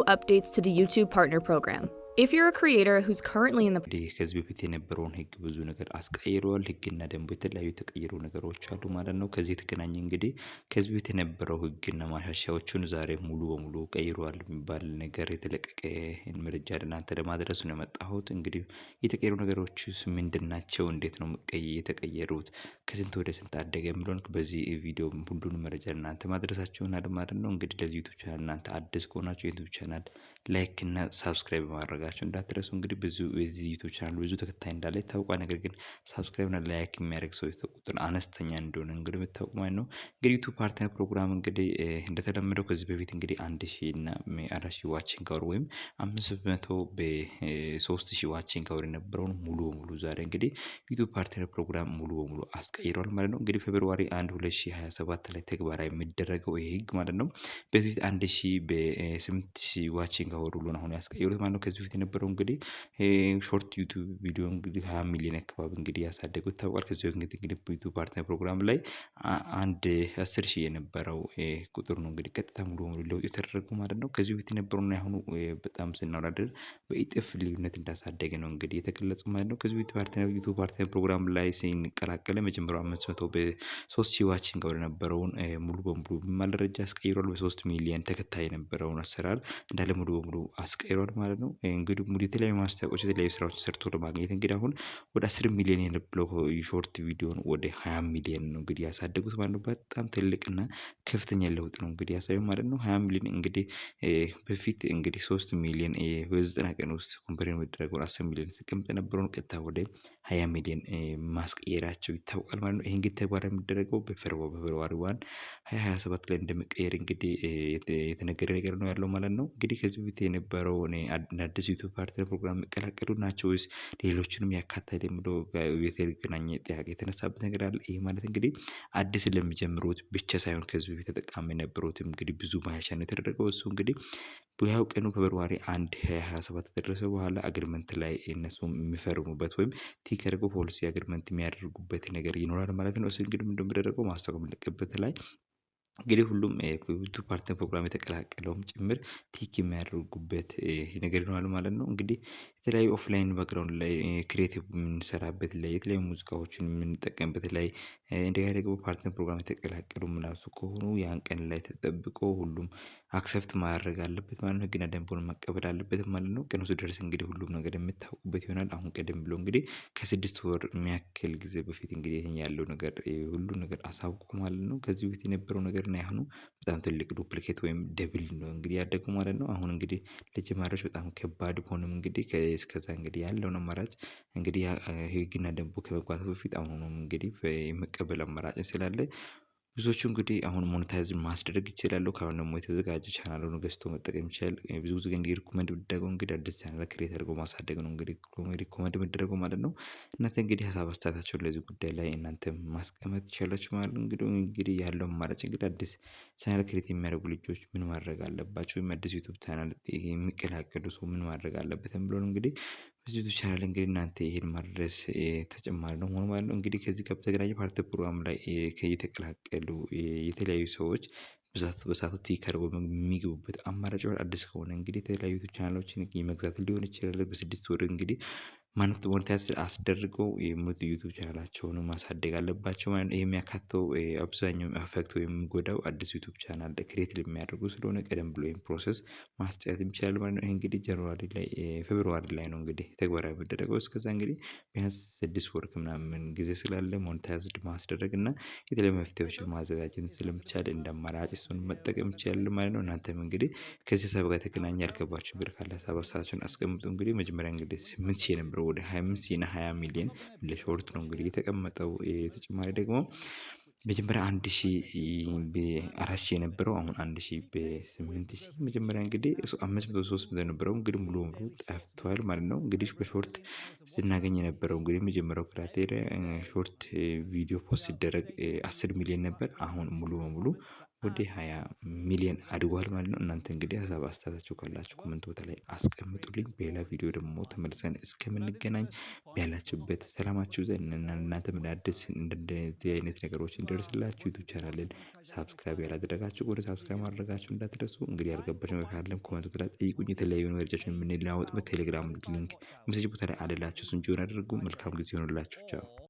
Updates to the YouTube Partner Program. If you're a creator who's currently in the ከዚህ በፊት የነበረውን ህግ ብዙ ነገር አስቀይሯል። ህግና ደንቡ የተለያዩ የተቀየሩ ነገሮች አሉ ማለት ነው። ከዚህ የተገናኘ እንግዲህ ከዚህ በፊት የነበረው ህግና ማሻሻያዎቹን ዛሬ ሙሉ በሙሉ ቀይሯል የሚባል ነገር የተለቀቀ መረጃ ለእናንተ ለማድረስ ነው የመጣሁት። እንግዲህ የተቀየሩ ነገሮችስ ምንድን ናቸው? እንዴት ነው የተቀየሩት? ከስንት ወደ ስንት አደገ የሚለውን በዚህ ቪዲዮ ሁሉንም መረጃ ለእናንተ ማድረሳችሁ ይሆናል ማለት ነው። እንግዲህ ለዚህ ዩቲዩብ ቻናል እናንተ አዲስ ከሆናችሁ የዩቲዩብ ቻናል ላይክ እና ሳብስክራይብ ማድረጋችሁ እንዳትረሱ። እንግዲህ ብዙ የዚህ ዩቲዩብ ቻናል ብዙ ተከታይ እንዳለ ይታወቃል። ነገር ግን ሳብስክራይብ እና ላይክ የሚያደርግ ሰው ቁጥር አነስተኛ እንደሆነ እንግዲህ የምታውቁ ማለት ነው። እንግዲህ ዩቲዩብ ፓርትነር ፕሮግራም እንግዲህ እንደተለመደው ከዚህ በፊት እንግዲህ 1000 እና 4000 ዋቺንግ አወር ወይም 500 በ3000 ዋቺንግ አወር የነበረውን ሙሉ በሙሉ ዛሬ እንግዲህ ዩቲዩብ ፓርትነር ፕሮግራም ሙሉ በሙሉ አስቀይሯል ማለት ነው። እንግዲህ ፌብሩዋሪ 1 2027 ላይ ተግባራዊ የሚደረገው ይሄ ህግ ማለት ነው። በፊት 1000 በ8000 ዋቺንግ አወር ሁሉን አሁን ያስቀየሩት ማለት ነው። ከዚህ በፊት የነበረው እንግዲህ ሾርት ዩቲዩብ ቪዲዮ እንግዲህ 20 ሚሊዮን አካባቢ እንግዲህ ያሳደጉት ታውቋል። ከዚህ በፊት እንግዲህ ዩቲዩብ ፓርትነር ፕሮግራም ላይ አንድ 10,000 የነበረው ቁጥር ነው እንግዲህ ቀጥታ ሙሉ በሙሉ ለውጥ የተደረገው ማለት ነው። ከዚህ በፊት የነበረውና ያሁኑ በጣም ስናወዳድር በእጥፍ ልዩነት እንዳሳደገ ነው እንግዲህ የተገለጸው ማለት ነው። ከዚህ በፊት ዩቲዩብ ፓርትነር ፕሮግራም ላይ ስንቀላቀል የመጀመሪያው 500 በ3000 ዋቺንግ አወር የነበረውን ሙሉ በሙሉ በሚባል ደረጃ አስቀይሯል። በ3 ሚሊዮን ተከታይ የነበረውን አሰራር እንዳለ ሙሉ በሙሉ አስቀይሯል ማለት ነው። እንግዲህ ሙሉ የተለያዩ ማስታወቂያዎች የተለያዩ ስራዎችን ሰርቶ ለማግኘት እንግዲህ አሁን ወደ 10 ሚሊዮን የነበረው ሾርት ቪዲዮን ወደ 20 ሚሊዮን ነው እንግዲህ ያሳደጉት ማለት ነው። በጣም ትልቅና ከፍተኛ ለውጥ ነው እንግዲህ ያሳየው ማለት ነው። 20 ሚሊዮን እንግዲህ በፊት እንግዲህ 3 ሚሊዮን በ90 ቀን ውስጥ ኮምፐሬት የሚደረገውን 10 ሚሊዮን ሲቀመጥ የነበረውን ቀጥታ ወደ 20 ሚሊዮን ማስቀየራቸው ይታወቃል ማለት ነው። ይሄ እንግዲህ ተግባራዊ የሚደረገው በፌብሩዋሪ 1 2027 ላይ እንደሚቀየር እንግዲህ የተነገረ ነገር ነው ያለው ማለት ነው። እንግዲህ ከዚህ በፊት የነበረው አዲስ ዩቲዩብ ፓርትነር ፕሮግራም የሚቀላቀሉ ናቸው ወይስ ሌሎችንም ያካተተ የሚለው የተገናኘ ጥያቄ የተነሳበት ነገር አለ። ይሄ ማለት እንግዲህ አዲስ ለሚጀምሩት ብቻ ሳይሆን ከዚህ በፊት ተጠቃሚ የነበሩትም እንግዲህ ብዙ ማሻሻያ ነው የተደረገው። እሱ እንግዲህ ያው ቀኑ ፌብሩዋሪ 1 2027 ከደረሰ በኋላ አግሪመንት ላይ እነሱም የሚፈርሙበት ወይም ቲክ አድርገው ፖሊሲ አግሪመንት የሚያደርጉበት ነገር ይኖራል ማለት ነው። እሱ እንግዲህ ምንድነው የሚደረገው ማስታወቂያ የሚለቀቅበት ላይ እንግዲህ ሁሉም ዩቲዩብ ፓርትነር ፕሮግራም የተቀላቀለውም ጭምር ቲክ የሚያደርጉበት ነገር ይሆናል ማለት ነው። እንግዲህ የተለያዩ ኦፍላይን ባክግራውንድ ላይ ክሬቲቭ የምንሰራበት ላይ የተለያዩ ሙዚቃዎችን የምንጠቀምበት ላይ እንደገና ደግሞ ፓርትነር ፕሮግራም የተቀላቀሉ ምላሱ ከሆኑ ያን ቀን ላይ ተጠብቆ ሁሉም አክሰፕት ማድረግ አለበት ማለት ነው። ህግና ደንቡን መቀበል አለበት ማለት ነው። ቀኑ ሲደርስ እንግዲህ ሁሉም ነገር የምታውቁበት ይሆናል። አሁን ቀደም ብሎ እንግዲህ ከስድስት ወር የሚያክል ጊዜ በፊት እንግዲህ ይሄን ያለው ነገር ሁሉ ነገር አሳውቆ ማለት ነው። ከዚህ በፊት የነበረው ነገር እና ያሁኑ በጣም ትልቅ ዱፕሊኬት ወይም ደብል ነው እንግዲህ ያደገው ማለት ነው። አሁን እንግዲህ ለጀማሪዎች በጣም ከባድ ቢሆንም እንግዲህ እስከዛ እንግዲህ ያለውን አማራጭ እንግዲህ ህግና ደንቡ ከመግባቱ በፊት አሁኑንም እንግዲህ የመቀበል አማራጭ ስላለ ብዙዎቹ እንግዲህ አሁን ሞኔታይዝ ማስደረግ ይችላሉ። ካሁን ደግሞ የተዘጋጀ ቻናሉን ገዝቶ መጠቀም ይችላል። ብዙ ጊዜ እንግዲህ ሪኮመንድ የሚደረገው እንግዲህ አዲስ ቻናል ክሬት አድርጎ ማሳደግ ነው እንግዲህ ሪኮመንድ የሚደረገው ማለት ነው። እናንተ እንግዲህ ሀሳብ አስተያየታችሁን ለዚህ ጉዳይ ላይ እናንተም ማስቀመጥ ትችላላችሁ ማለት ነው። እንግዲህ ያለው አማራጭ እንግዲህ አዲስ ቻናል ክሬት የሚያደርጉ ልጆች ምን ማድረግ አለባቸው? ወይም አዲስ ዩቲዩብ ቻናል የሚቀላቀሉ ሰው ምን ማድረግ አለበት የሚለውን እንግዲህ በዚህ ዩቲዩብ ቻናል እንግዲህ እናንተ ይሄን ማድረስ ተጨማሪ ነው ማለት ነው። እንግዲህ ከዚህ ጋር በተገናኘ ፓርትነር ፕሮግራም ላይ የተቀላቀሉ የተለያዩ ሰዎች በሰአቱ ቲክ አድርገው የሚገቡበት አማራጭ አዲስ ከሆነ እንግዲህ የተለያዩ ዩቲዩብ ቻናሎችን የመግዛት ሊሆን ይችላል። በስድስት ወር እንግዲህ ሞኔታይዝ አስደርገው ዩቲዩብ ቻናላቸውን ማሳደግ አለባቸው ማለት ነው። ይሄ የሚያካትተው አብዛኛው አፌክት ወይም የሚጎዳው አዲስ ዩቲዩብ ቻናል ክሬት ለሚያደርጉ ስለሆነ ቀደም ብሎ ይሄን ፕሮሰስ ማስጨረስ ይችላል ማለት ነው። ይሄ እንግዲህ ጃንዋሪ ላይ ፌብሩዋሪ ላይ ነው እንግዲህ ተግባራዊ የሚደረገው። እስከዛ እንግዲህ ቢያንስ 6 ወር ከምናምን ጊዜ ስላለ ሞኔታይዝድ ማስደረግ እና የተለያዩ መፍትሄዎችን ማዘጋጀት ስለሚቻል እንደ አማራጭ እሱን መጠቀም ይቻላል ማለት ነው። እናንተም እንግዲህ ከዚህ ሀሳብ ጋር የተገናኘ ያልገባችሁ ነገር ካለ ሀሳብ አስተያየታችሁን አስቀምጡ። እንግዲህ መጀመሪያ እንግዲህ 8,000 የነበረው ወደ 25,000 እና 20 ሚሊዮን ለሾርት ነው እንግዲህ የተቀመጠው። ተጨማሪ ደግሞ መጀመሪያ 1,000 በ4,000 የነበረው አሁን 1,000 በ8,000 መጀመሪያ እንግዲህ 500 300 የነበረው እንግዲህ ሙሉ በሙሉ ጠፍቷል ማለት ነው። እንግዲህ በሾርት ስናገኝ የነበረው እንግዲህ የመጀመሪያው ክራይቴሪያ ሾርት ቪዲዮ ፖስት ሲደረግ 10 ሚሊዮን ነበር። አሁን ሙሉ በሙሉ ወደ 20 ሚሊዮን አድጓል ማለት ነው። እናንተ እንግዲህ ሀሳብ አስተያየታችሁ ካላችሁ ኮመንት ቦታ ላይ አስቀምጡልኝ። በሌላ ቪዲዮ ደግሞ ተመልሰን እስከምንገናኝ ያላችሁበት ሰላማችሁ ዘንድ እናንተም አዲስ እንደዚህ አይነት ነገሮች እንደርስላችሁ ዩቲዩብ ቻናልን ሳብስክራይብ ያላደረጋችሁ ወደ ሳብስክራይብ ማድረጋችሁ እንዳትረሱ። እንግዲህ ያልገባችሁ ነገር ካለም ኮመንት ቦታ ላይ ጠይቁኝ። የተለያዩ መረጃዎችን የምንለዋወጥበት ቴሌግራም ሊንክ ሜሴጅ ቦታ ላይ አለላችሁ። እሱን ጆይን አድርጉ። መልካም ጊዜ ይሆንላችሁ። ቻው